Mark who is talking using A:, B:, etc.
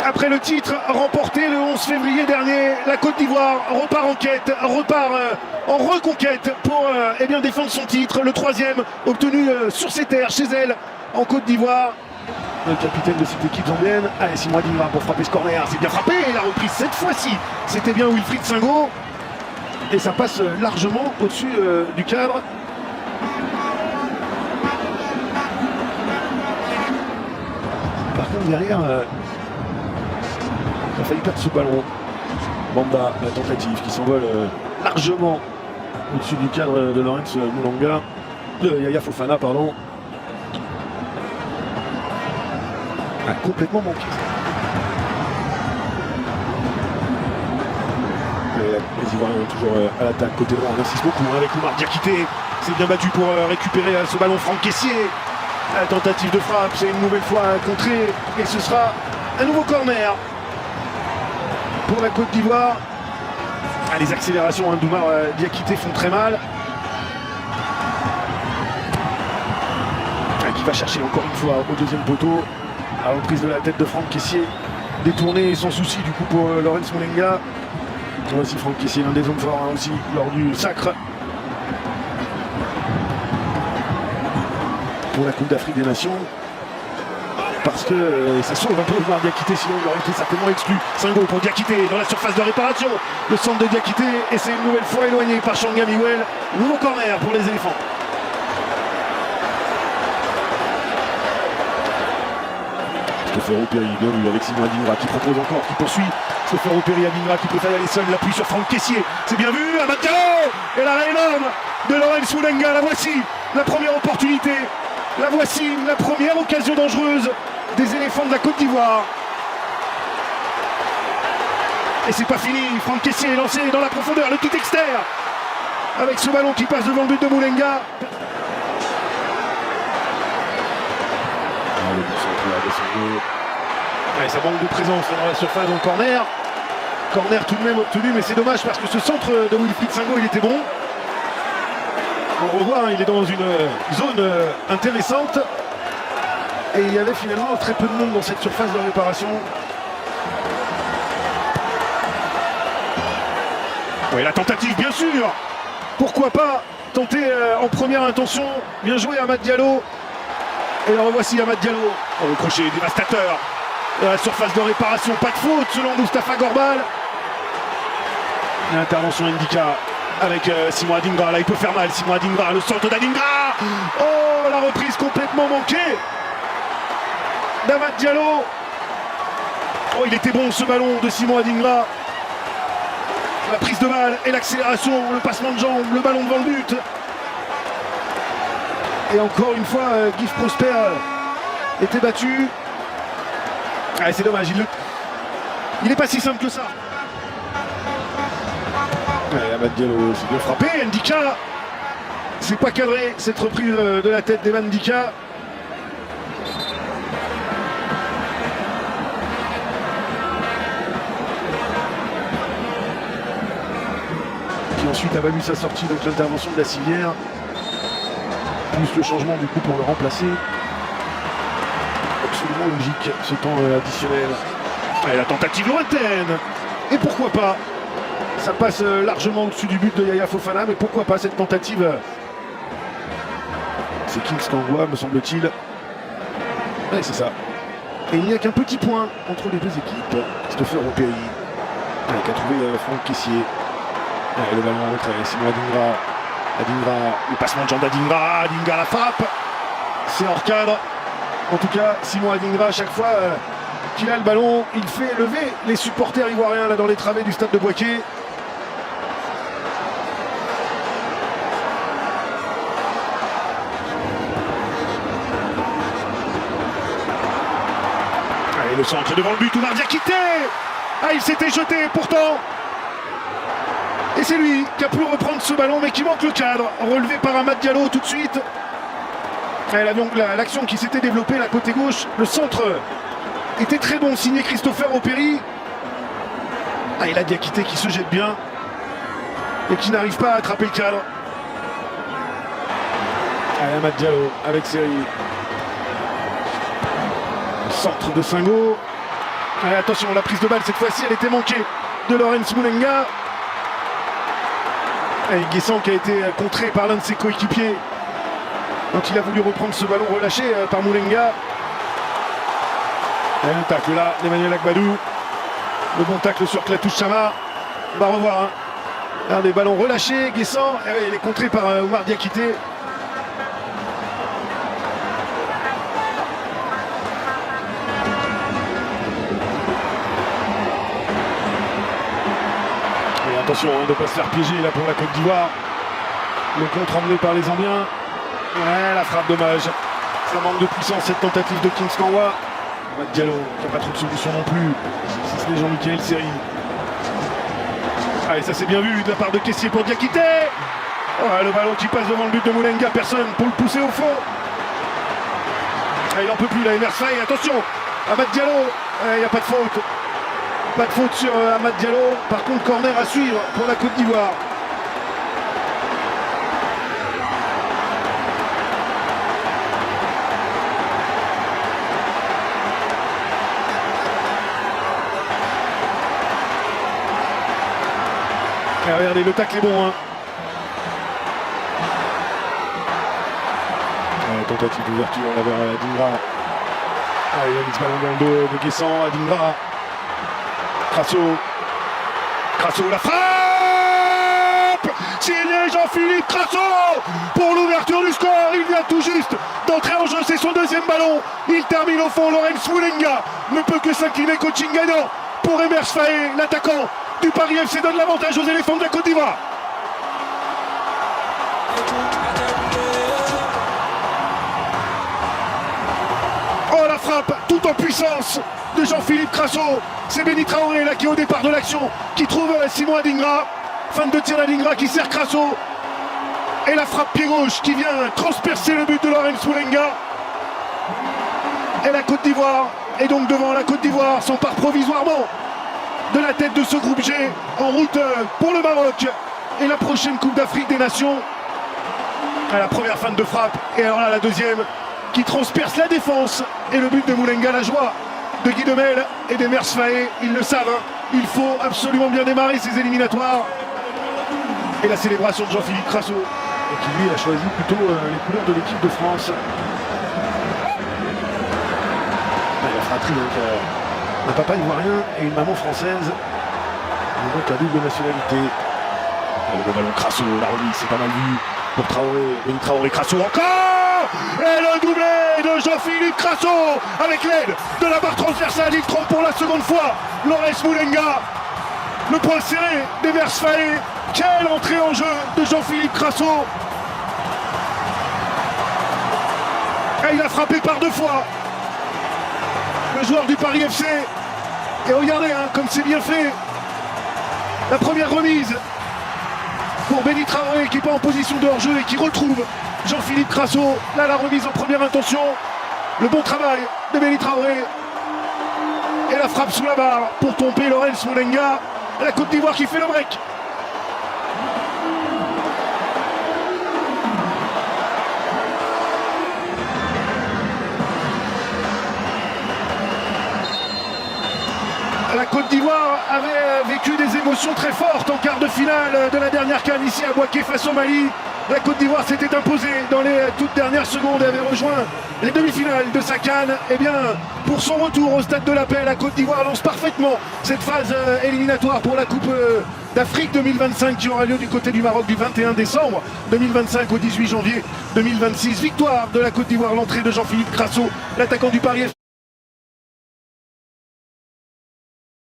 A: Après le titre remporté le 11 février dernier, la Côte d'Ivoire repart en quête, repart en reconquête pour eh bien défendre son titre, le troisième obtenu sur ses terres, chez elle, en Côte d'Ivoire. Le capitaine de cette équipe zambienne, allez, Simon Adingra pour frapper ce corner, c'est bien frappé, et la reprise cette fois-ci, c'était bien Wilfried Singo, et ça passe largement au-dessus du cadre. Par contre derrière, il a failli perdre ce ballon. Bamba, la tentative qui s'envole largement au-dessus du cadre de Lawrence Moulanga, de Yaya Fofana, pardon. A complètement manqué. Les Ivoiriens toujours à l'attaque côté droit, on insiste beaucoup avec Oumar Diakité. C'est bien battu pour récupérer ce ballon. Franck Kessié, la tentative de frappe, c'est une nouvelle fois contré et ce sera un nouveau corner pour la Côte d'Ivoire. Les accélérations d'Oumar Diakité font très mal. Qui va chercher encore une fois au deuxième poteau. La reprise de la tête de Franck Kessié, détournée sans souci du coup pour Lawrence Moulanga. Voici Franck Kessié, l'un des hommes forts aussi lors du sacre pour la Coupe d'Afrique des Nations. Parce que ça sauve un peu Oumar Diakité, sinon il aurait été certainement exclu. Singo pour Diakité dans la surface de réparation. Le centre de Diakité et c'est une nouvelle fois éloigné par Shanga Miwel. Nouveau corner pour les éléphants. Stefano Perry, bien vu avec Simon Adingra qui propose encore, qui poursuit. Stefano Perry, Adingra qui préfère aller seul, l'appui sur Franck Kessié. C'est bien vu, Amad Diallo. Et l'arrêt énorme de Lawrence Moulanga. La voici, la première opportunité. La voici, la première occasion dangereuse des éléphants de la Côte d'Ivoire. Et c'est pas fini, Franck Kessié est lancé dans la profondeur, le tout externe. Avec ce ballon qui passe devant le but de Moulanga. Ouais, ça manque de présence dans la surface dans le corner. Corner tout de même obtenu, mais c'est dommage parce que ce centre de Wilfried Singo, il était bon. On revoit, il est dans une zone intéressante. Et il y avait finalement très peu de monde dans cette surface de réparation. Oui, la tentative, bien sûr. Pourquoi pas tenter en première intention. Bien joué Amad Diallo. Et là revoici Amad Diallo. Le crochet dévastateur. La surface de réparation, pas de faute selon Moustapha Gorbal. L'intervention Ndika avec Simon Adingra. Là il peut faire mal. Simon Adingra, le centre d'Adingra. Oh, la reprise complètement manquée d'Amad Diallo. Oh, il était bon ce ballon de Simon Adingra. La prise de balle et l'accélération, le passement de jambes, le ballon devant le but. Et encore une fois, Guy Prosper était battu. Ah, c'est dommage, il n'est pas si simple que ça. Amad Diallo, c'est bien frappé. Ndika, c'est pas cadré cette reprise de la tête d'Evan Ndika. Qui ensuite a valu sa sortie, donc l'intervention de la civière. Plus le changement du coup pour le remplacer. Absolument logique ce temps additionnel. Et la tentative lointaine. Et pourquoi pas? Ça passe largement au-dessus du but de Yaya Fofana, mais pourquoi pas cette tentative? C'est Kings Kangwa, me semble-t-il. Ouais, c'est ça. Et il n'y a qu'un petit point entre les deux équipes. Stefano Perry qui a trouvé Franck Kessié. Et le ballon en retrait, Simon Adingra. Adingra, le passement de jambes d'Adingra, Adingra la frappe, c'est hors cadre. En tout cas, Simon Adingra, à chaque fois qu'il a le ballon, il fait lever les supporters ivoiriens là dans les travées du stade de Boaké. Allez, le centre devant le but, Oumar Diakité. Ah, il s'était jeté pourtant. Et c'est lui qui a pu reprendre ce ballon, mais qui manque le cadre. Relevé par Amad Diallo tout de suite. L'action qui s'était développée, la côté gauche, le centre était très bon, signé Christopher Opéry. Ah, et là, Diakité qui se jette bien et qui n'arrive pas à attraper le cadre. Allez, Amad Diallo avec Seri. centre de Singo. Allez, attention, la prise de balle cette fois-ci, elle était manquée de Lawrence Moulenga. Et Guessant qui a été contré par l'un de ses coéquipiers quand il a voulu reprendre ce ballon relâché par Moulenga. Et un tacle là d'Emmanuel Agbadou. Le bon tacle sur Clatouche Chama. On va revoir un des ballons relâchés. Guessant, il est contré par Omar Diakité. Attention de ne pas se faire piéger là pour la Côte d'Ivoire. Le contre emmené par les Zambiens. Ouais, la frappe dommage. Ça manque de puissance cette tentative de Kings Kanwa. Ahmad Diallo qui n'a pas trop de solution non plus. Si ce n'est Jean-Michel Seri. Allez, ça c'est bien vu de la part de Kessié pour Diakité. Ouais, le ballon qui passe devant le but de Moulenga. Personne pour le pousser au fond. Ah, il n'en peut plus là, Emer Faye. Attention, Ahmad Diallo. Il n'y a pas de faute. Pas de faute sur Ahmad Diallo. Par contre, corner à suivre pour la Côte d'Ivoire. Et regardez, le tacle est bon. Hein. Tentative d'ouverture vers Adingra. Ah, il a mis ce ballon dans le dos de Guessant. Adingra. Crasso, la frappe! Signé Jean-Philippe Crasso pour l'ouverture du score. Il vient tout juste d'entrer en jeu, c'est son deuxième ballon. Il termine au fond. Lawrence Moulenga ne peut que s'incliner. Coaching gagnant pour Emer Faye, l'attaquant du Paris FC, donne l'avantage aux éléphants de la Côte d'Ivoire. Oh, la frappe tout en puissance de Jean-Philippe Crasso. C'est Béni Traoré là qui est au départ de l'action, qui trouve Simon Adingra. Fin de tir d'Adingra qui sert Crasso. Et la frappe pied gauche qui vient transpercer le but de Lawrence Moulenga. Et la Côte d'Ivoire est donc devant. La Côte d'Ivoire s'empare provisoirement de la tête de ce groupe G, en route pour le Maroc et la prochaine Coupe d'Afrique des Nations. À la première fin de frappe, et alors là la deuxième qui transperce la défense. Et le but de Moulenga, la joie de Guy Demel et d'Emer Faé, ils le savent, hein. Il faut absolument bien démarrer ces éliminatoires. Et la célébration de Jean-Philippe Crasso, qui lui a choisi plutôt les couleurs de l'équipe de France. La fratrie, donc, un papa ivoirien et une maman française, donc la double nationalité. Le ballon Crasso, la remise, c'est pas mal vu pour Traoré, Béni Traoré, Crasso encore. Et le doublé de Jean-Philippe Crasso avec l'aide de la barre transversale. Il trompe pour la seconde fois Lawrence Moulenga. Le point serré d'Emer Faé. Quelle entrée en jeu de Jean-Philippe Crasso. Et il a frappé par deux fois le joueur du Paris FC. Et regardez hein, comme c'est bien fait. La première remise pour Béni Traoré qui n'est pas en position de hors-jeu et qui retrouve Jean-Philippe Crasso. Là, la remise en première intention. Le bon travail de Béni Traoré. Et la frappe sous la barre pour tomber Lawrence Moulenga. La Côte d'Ivoire qui fait le break. La Côte d'Ivoire avait vécu des émotions très fortes en quart de finale de la dernière CAN ici à Bouaké face au Mali. La Côte d'Ivoire s'était imposée dans les toutes dernières secondes et avait rejoint les demi-finales de sa CAN. Et bien, pour son retour au Stade de la Paix, la Côte d'Ivoire lance parfaitement cette phase éliminatoire pour la Coupe d'Afrique 2025 qui aura lieu du côté du Maroc du 21 décembre 2025 au 18 janvier 2026. Victoire de la Côte d'Ivoire, l'entrée de Jean-Philippe Crasso, l'attaquant du Paris FC.